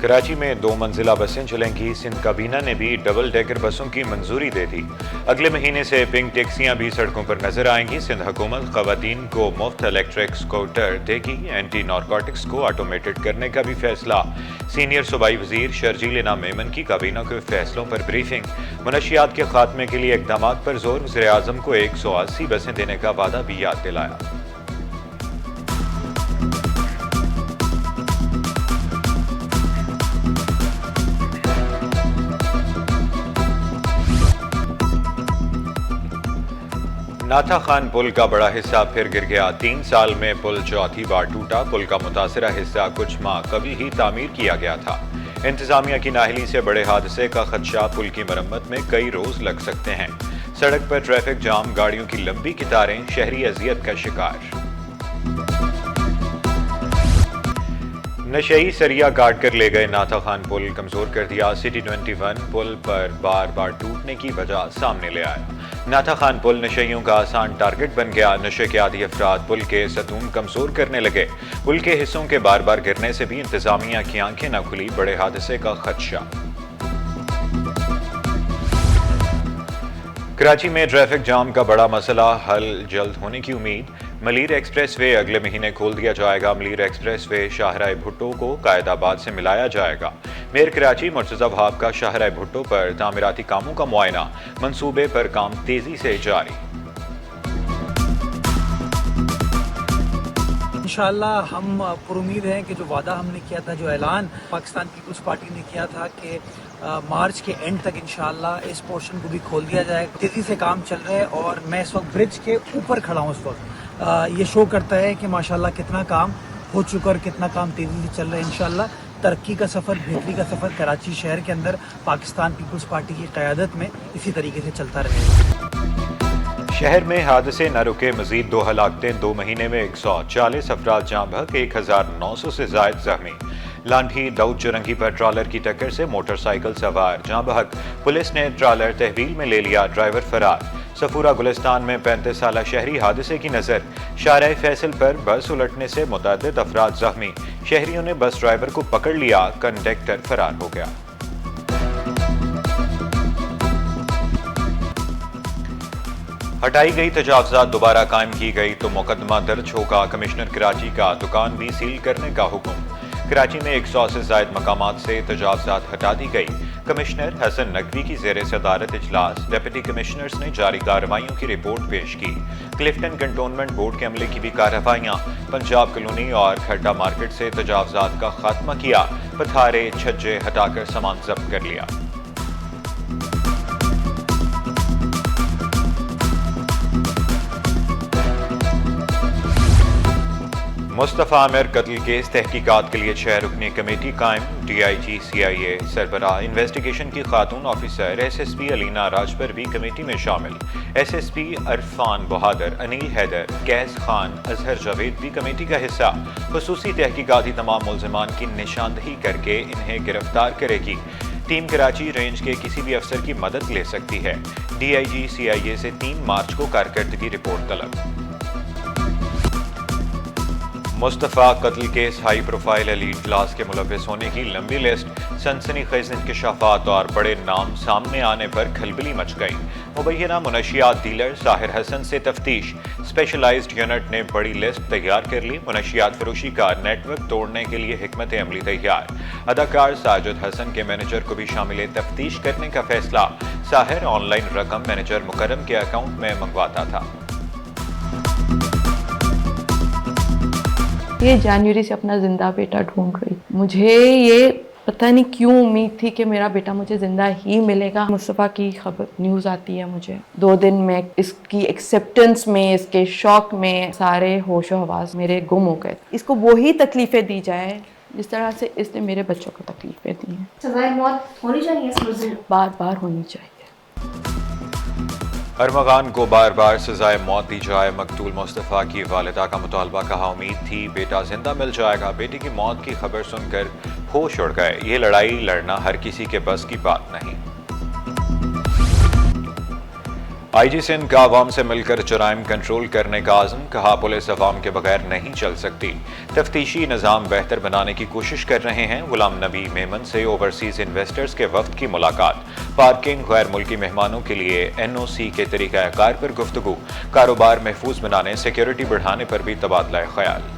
کراچی میں 2 منزلہ بسیں چلیں گی۔ سندھ کابینہ نے بھی ڈبل ڈیکر بسوں کی منظوری دے دی۔ اگلے مہینے سے پنک ٹیکسیاں بھی سڑکوں پر نظر آئیں گی۔ سندھ حکومت خواتین کو مفت الیکٹرک اسکوٹر دے گی۔ اینٹی نارکوٹکس کو آٹومیٹڈ کرنے کا بھی فیصلہ۔ سینئر صوبائی وزیر شرجیل انعام میمن کی کابینہ کے فیصلوں پر بریفنگ۔ منشیات کے خاتمے کے لیے اقدامات پر زور۔ وزیر اعظم کو 180 بسیں دینے کا وعدہ بھی یاد دلایا۔ ناتھا خان پل کا بڑا حصہ پھر گر گیا۔ 3 سال میں پل چوتھی بار ٹوٹا۔ پل کا متاثرہ حصہ کچھ ماہ قبل ہی تعمیر کیا گیا تھا۔ انتظامیہ کی نااہلی سے بڑے حادثے کا خدشہ۔ پل کی مرمت میں کئی روز لگ سکتے ہیں۔ سڑک پر ٹریفک جام، گاڑیوں کی لمبی قطاریں، شہری اذیت کا شکار۔ نشئی سریا کاٹ کر لے گئے۔ ناتھا خان پل کمزور کر دیا۔ سٹی 21 پل پر بار بار ٹوٹنے کی وجہ سامنے لے آیا۔ ناتھا خان پل نشیوں کا آسان ٹارگٹ بن گیا۔ نشے کے عادی افراد پل کے ستون کمزور کرنے لگے۔ پل کے حصوں کے بار بار گرنے سے بھی انتظامیہ کی آنکھیں نہ کھلی۔ بڑے حادثے کا خدشہ۔ کراچی میں ٹریفک جام کا بڑا مسئلہ حل جلد ہونے کی امید۔ ملیر ایکسپریس وے اگلے مہینے کھول دیا جائے گا۔ ملیر ایکسپریس وے شاہراہ بھٹو کو قائد آباد سے ملایا جائے گا۔ میئر کراچی مرتضی وہاب کا شاہراہ بھٹو پر تعمیراتی کاموں کا معائنہ۔ منصوبے پر کام تیزی سے جاری۔ انشاءاللہ ہم پر امید ہیں کہ جو وعدہ ہم نے کیا تھا، جو اعلان پاکستان پیپلز پارٹی نے کیا تھا کہ مارچ کے اینڈ تک انشاءاللہ اس پورشن کو بھی کھول دیا جائے گا۔ تیزی سے کام چل رہا ہے اور میں اس وقت برج کے اوپر کھڑا ہوں۔ اس وقت یہ شو کرتا ہے کہ ماشاءاللہ کتنا کام ہو چکا اور کتنا کام تیزی سے چل رہا ہے۔ انشاءاللہ ترقی کا سفر، بہتری کا سفر کراچی شہر کے اندر پاکستان پیپلز پارٹی کی قیادت میں اسی طریقے سے چلتا رہے گا۔ شہر میں حادثے نہ رکے، مزید 2 ہلاکتیں۔ 2 مہینے میں 140 افراد جاں بحق، 1900 سے زائد زخمی۔ لانڈھی داؤد چرنگی پر ٹرالر کی ٹکر سے موٹر سائیکل سوار جاں بحق۔ پولیس نے ٹرالر تحویل میں لے لیا، ڈرائیور فرار۔ صفورہ گلستان میں 35 سالہ شہری حادثے کی نظر۔ شارع فیصل پر بس الٹنے سے متعدد افراد زخمی۔ شہریوں نے بس ڈرائیور کو پکڑ لیا، کنڈکٹر فرار ہو گیا۔ ہٹائی گئی تجاوزات دوبارہ قائم کی گئی تو مقدمہ درج ہوگا۔ کمشنر کراچی کا دکان بھی سیل کرنے کا حکم۔ کراچی میں 100 سے زائد مقامات سے تجاوزات ہٹا دی گئی۔ کمشنر حسن نقوی کی زیر صدارت اجلاس۔ ڈپٹی کمشنرز نے جاری کارروائیوں کی رپورٹ پیش کی۔ کلفٹن کنٹونمنٹ بورڈ کے عملے کی بھی کارروائیاں۔ پنجاب کالونی اور کھڈا مارکیٹ سے تجاوزات کا خاتمہ کیا۔ پتھارے چھجے ہٹا کر سامان ضبط کر لیا۔ مصطفیٰ عامر قتل کیس تحقیقات کے لیے 6 رکنی کمیٹی قائم۔ ڈی آئی جی CIA سربراہ انویسٹیگیشن کی خاتون آفیسر SSP علینا راج پر بھی کمیٹی میں شامل۔ SSP عرفان بہادر، انیل حیدر، قیس خان، اظہر جاوید بھی کمیٹی کا حصہ۔ خصوصی تحقیقاتی تمام ملزمان کی نشاندہی کر کے انہیں گرفتار کرے گی۔ ٹیم کراچی رینج کے کسی بھی افسر کی مدد لے سکتی ہے۔ DIG CIA سے 3 مارچ کو کارکردگی رپورٹ طلب۔ مصطفیٰ قتل case high profile elite class کے ملوث ہونے کی لمبی لسٹ۔ سنسنی خیز انکشافات اور بڑے نام سامنے آنے پر کھلبلی مچ گئی۔ مبینہ منشیات ڈیلر ظاہر حسن سے تفتیش۔ اسپیشلائزڈ یونٹ نے بڑی لسٹ تیار کر لی۔ منشیات فروشی کا نیٹ ورک توڑنے کے لیے حکمت عملی تیار۔ اداکار ساجد حسن کے مینیجر کو بھی شامل تفتیش کرنے کا فیصلہ۔ ظاہر آن لائن رقم مینیجر مکرم کے اکاؤنٹ میں منگواتا تھا۔ یہ جنوری سے اپنا زندہ بیٹا ڈھونڈ رہی۔ مجھے یہ پتہ نہیں کیوں امید تھی کہ میرا بیٹا مجھے زندہ ہی ملے گا۔ مصطفیٰ کی خبر نیوز آتی ہے مجھے 2 دن میں، اس کی ایکسیپٹنس میں، اس کے شوق میں سارے ہوش و حواس میرے گم ہو گئے۔ اس کو وہی تکلیفیں دی جائے جس طرح سے اس نے میرے بچوں کو تکلیفیں دی ہیں۔ سزائے موت ہونی چاہیے اس ملزم، بار بار ہونی چاہیے۔ ارمغان کو بار بار سزائے موت دی جائے، مقتول مصطفیٰ کی والدہ کا مطالبہ، کہا امید تھی بیٹا زندہ مل جائے گا۔ بیٹی کی موت کی خبر سن کر ہوش اڑ گئے۔ یہ لڑائی لڑنا ہر کسی کے بس کی بات نہیں۔ IG सिंध का अवाम से मिलकर जराइम कंट्रोल करने का आज़म, कहा पुलिस अवाम के बगैर नहीं चल सकती। तफ्तीशी निज़ाम बेहतर बनाने की कोशिश कर रहे हैं। गुलाम नबी मेमन से ओवरसीज इन्वेस्टर्स के वफ्द की मुलाकात। पार्किंग गैर मुल्की मेहमानों के लिए NOC के तरीक़ाकार पर गुफ्तगू। कारोबार महफूज बनाने, सिक्योरिटी बढ़ाने पर भी तबादला ख्याल।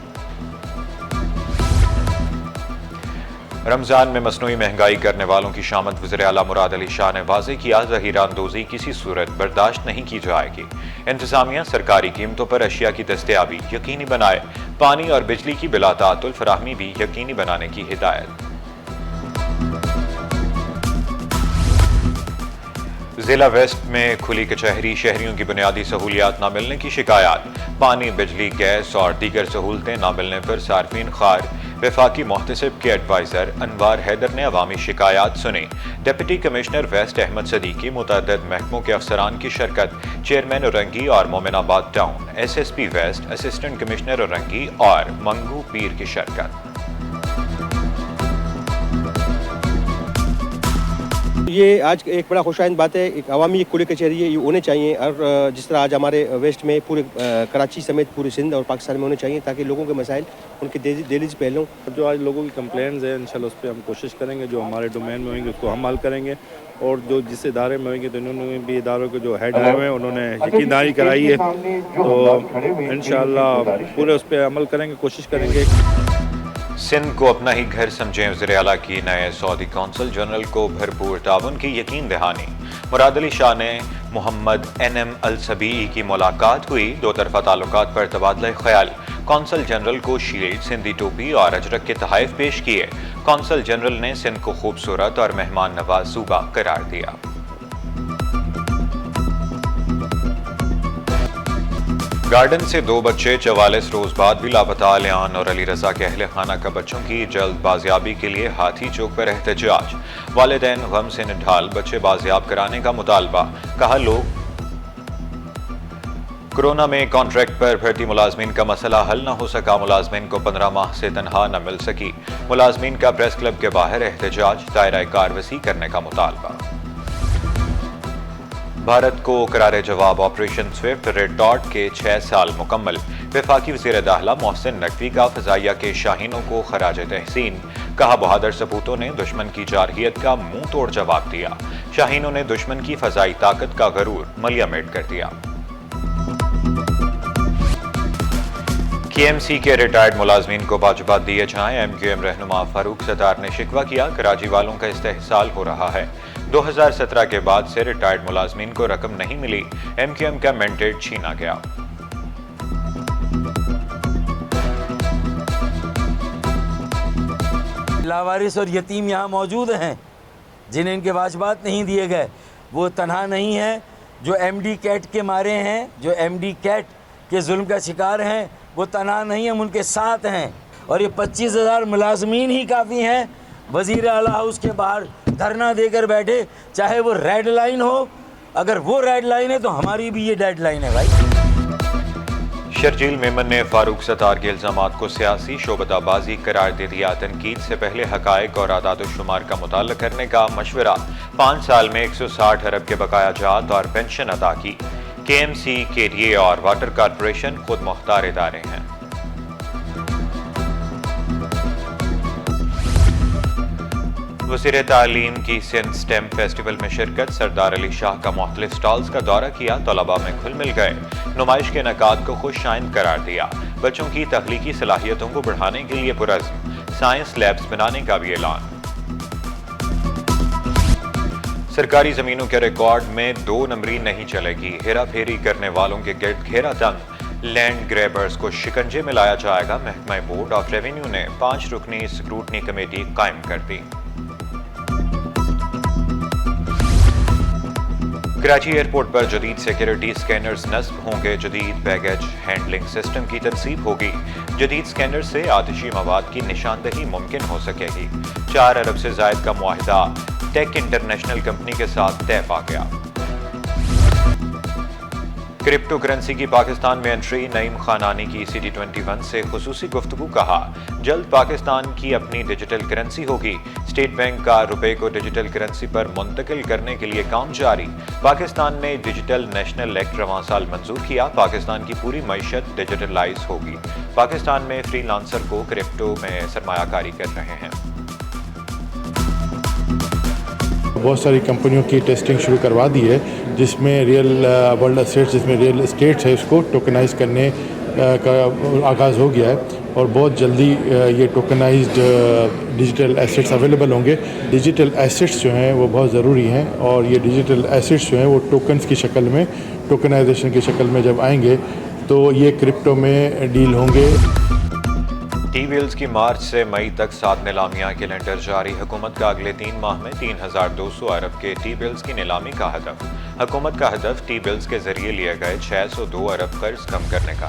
रमज़ान में मसनूई महंगाई करने वालों की शामत वज़ीर आला मुराद अली शाह ने वाज़ेह किया, ज़हीरानदोज़ी किसी सूरत बर्दाश्त नहीं की जाएगी। इंतज़ामिया सरकारी कीमतों पर अशिया की दस्तयाबी यकीनी बनाए। पानी और बिजली की बिला ताअत्तुल फराहमी भी यकीनी बनाने की हिदायत। जिला वेस्ट में खुली कचहरी, शहरियों की बुनियादी सहूलियात न मिलने की शिकायत। पानी, बिजली, गैस और दीगर सहूलतें न मिलने पर सार्फिन खार। वफाकी मोहतसिब के एडवाइज़र अनवार हैदर ने अवामी शिकायत सुनी। Deputy commissioner west Ahmed Siddiqui, मुतअद्दिद महकमों के अफसरान की शिरकत। चेयरमैन औरंगी और Mominabad town, SSP west, assistant commissioner Orangi और मंगू पीर की शिरकत। ये आज एक बड़ा खुशाइंद बात है। एक अवामी खुली कचहरी है, ये होने चाहिए। और जिस तरह आज हमारे वेस्ट में पूरे कराची समेत पूरे सिंध और पाकिस्तान में होने चाहिए, ताकि लोगों के मसाइल उनके दिली से पहलू। जो आज लोगों की कंप्लेंट्स हैं, इंशाल्लाह उस पर हम कोशिश करेंगे, जो हमारे डोमेन में होंगे उसको हम हल करेंगे। और जो जिस इदारे में होंगे तो इन्होंने भी इदारों के जो हेड हुए हैं उन्होंने यकीनदारी कराई है, तो इंशाल्लाह पूरे उस पर अमल करेंगे, कोशिश करेंगे। सिंध को अपना ही घर समझें, वज़ीर आला की नए सऊदी कौंसल जनरल को भरपूर ताउन की यकीन दहानी। मुराद अली शाह ने मोहम्मद NM अल सबीई की मुलाकात हुई। दो तरफा ताल्लुकात पर तबादला ख्याल। कौंसल जनरल को शील्ड, सिंधी टोपी और अजरक के तोहफे पेश किए। कौंसल जनरल ने सिंध को खूबसूरत और मेहमान नवाज सूबा करार दिया। गार्डन से 2 बच्चे 44 रोज बाद भी लापता। लियान और अली रजा के अहले खाना का बच्चों की जल्द बाजियाबी के लिए हाथी चौक पर एहतजाज। वालिदैन गम से निढाल, बच्चे बाजियाब कराने का मुतालबा। कहा, लोग कोरोना में कॉन्ट्रैक्ट पर भर्ती मुलाजमीन का मसला हल न हो सका। मुलाजमीन को 15 माह से तनख्वाह न मिल सकी। मुलाजमीन का प्रेस क्लब के बाहर एहतजाज, दायरा कार वसी करने का मुतालबा। भारत को करारे जवाब ऑपरेशन स्विफ्ट रेड डॉट के 6 साल मुकम्मल। वफाकी वज़ीर दाखिला मोहसिन नकवी का फ़ज़ाइया के शाहीनों को खराज तहसीन। कहा, बहादुर सपूतों ने दुश्मन की जारहियत का मुंह तोड़ जवाब दिया। शाहीनों ने दुश्मन की फ़ज़ाई ताकत का गरूर मलियामेट कर दिया। KMC के रिटायर्ड मुलाजमीन को वाजिबात दिए जाएं। MQM रहनुमा फारूक सत्तार ने शिकवा किया, कराची वालों का इस्तेहसाल हो रहा है। 2017 के बाद से रिटायर्ड मुलाजमीन को रकम नहीं मिली। MQM का मैंडेट छीना गया। लावारिस और यतीम यहाँ मौजूद हैं जिन्हें इनके वाजिबात नहीं दिए गए। वो तनहा नहीं है जो MD कैट के मारे हैं, जो MD कैट के जुल्म का शिकार हैं, वो तनहा नहीं, हम उनके साथ हैं। और ये 25,000 मुलाजमीन ही काफ़ी हैं वज़ीर आला हाउस के बाहर धरना देकर बैठे, चाहे वो रेड लाइन हो। अगर वो रेड लाइन है तो हमारी भी ये डेड लाइन है भाई। शर्जील मेमन ने फारूक सत्तार के इल्जामात को सियासी शोबताबाजी करार दे दिया। तनकीद से पहले हकायक और आदाद-ओ-शुमार का मुताला करने का मशवरा। 5 साल में 160 अरब के बकाया जात और पेंशन अदा की। KMC, KDA और वाटर कॉरपोरेशन खुद मुख्तार इदारे हैं। वज़ीर तालीम की सिंध स्टेम फेस्टिवल में शिरकत। सरदार अली शाह का मुख्तलिफ स्टॉल्स का दौरा किया। तलबा में घुल मिल गए। नुमाइश के नकात को खुशआइंद करार दिया। बच्चों की तख्लीकी सलाहियतों को बढ़ाने के लिए पुरज़्म साइंस लैब्स बनाने का भी ऐलान। सरकारी जमीनों के रिकॉर्ड में 2 नंबरी नहीं चलेगी। हेरा फेरी करने वालों के गिर्द घेरा तंग। लैंड ग्रैबर्स को शिकंजे में लाया जाएगा। महकमा बोर्ड ऑफ रेवेन्यू ने 5 रुकनी स्क्रूटनी कमेटी कायम कर दी। कराची एयरपोर्ट पर जदीद सिक्योरिटी स्कैनर्स नस्ब होंगे। जदीद बैगेज हैंडलिंग सिस्टम की तनसीब होगी। जदीद स्कैनर से आतिशी मवाद की निशानदही मुमकिन हो सकेगी। 4 अरब से जायद का मुआहिदा टेक इंटरनेशनल कंपनी के साथ तय पा गया। क्रिप्टो करेंसी की पाकिस्तान में एंट्री, नईम खानानी की CD21 से खुसूसी गुफ्तगू, कहा जल्द पाकिस्तान की अपनी डिजिटल करेंसी होगी। स्टेट बैंक का रुपए को डिजिटल करेंसी पर मुंतकिल करने के लिए काम जारी। पाकिस्तान ने डिजिटल नेशनल एक्ट रवां साल मंजूर किया। पाकिस्तान की पूरी मईशत डिजिटलाइज होगी। पाकिस्तान में फ्रीलांसर को क्रिप्टो में सरमायाकारी कर रहे हैं। बहुत सारी कंपनियों की टेस्टिंग शुरू करवा दी है, जिसमें रियल वर्ल्ड एसेट्स, जिसमें रियल एस्टेट्स है, उसको टोकनाइज करने का आगाज़ हो गया है और बहुत जल्दी ये टोकनाइज्ड डिजिटल एसेट्स अवेलेबल होंगे। डिजिटल एसेट्स जो हैं वो बहुत ज़रूरी हैं और ये डिजिटल एसेट्स जो हैं वो टोकन्स की शक्ल में, टोकनाइजेशन की शक्ल में जब आएंगे तो ये क्रिप्टो में डील होंगे। टी बिल्स की मार्च से मई तक 7 नीलामियां कैलेंडर जारी। हुकूमत का अगले 3 माह में 3,200 अरब के टी बिल्स की नीलामी का हदफ। हुकूमत का हदफ टी बिल्स के जरिए लिए गए 602 अरब कर्ज कम करने का।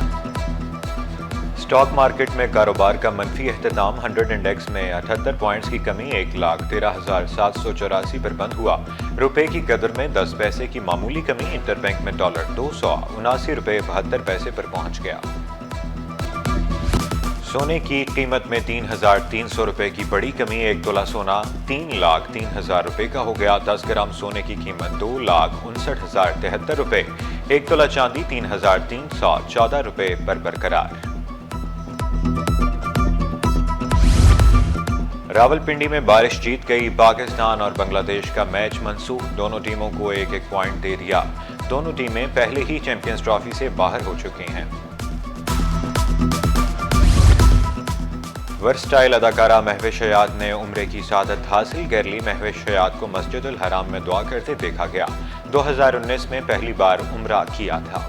स्टॉक मार्केट में कारोबार का मनफी एहतमाम। 100 इंडेक्स में 78 पॉइंट्स की कमी 1,13,784 पर बंद हुआ। रुपए की कदर में 10 पैसे की मामूली कमी। इंटरबैंक में डॉलर 279 रुपए 72 पैसे पर पहुंच गया। सोने की कीमत में 3,300 रुपए की बड़ी कमी। 1 तोला सोना 3,03,000 रुपए का हो गया। 10 ग्राम सोने की कीमत 2,59,073 रुपए। 1 तोला चांदी 3,314 रुपए पर बरकरार। रावलपिंडी में बारिश जीत गई। पाकिस्तान और बांग्लादेश का मैच मनसूख। दोनों टीमों को 1-1 पॉइंट दे दिया। दोनों टीमें पहले ही चैंपियंस ट्रॉफी से बाहर हो चुकी हैं। वर्सटाइल अदाकारा महविश हयात ने उम्रे की सादत हासिल कर ली। महविश हयात को मस्जिदुल हराम में दुआ करते देखा गया। 2019 में पहली बार उम्रा किया था।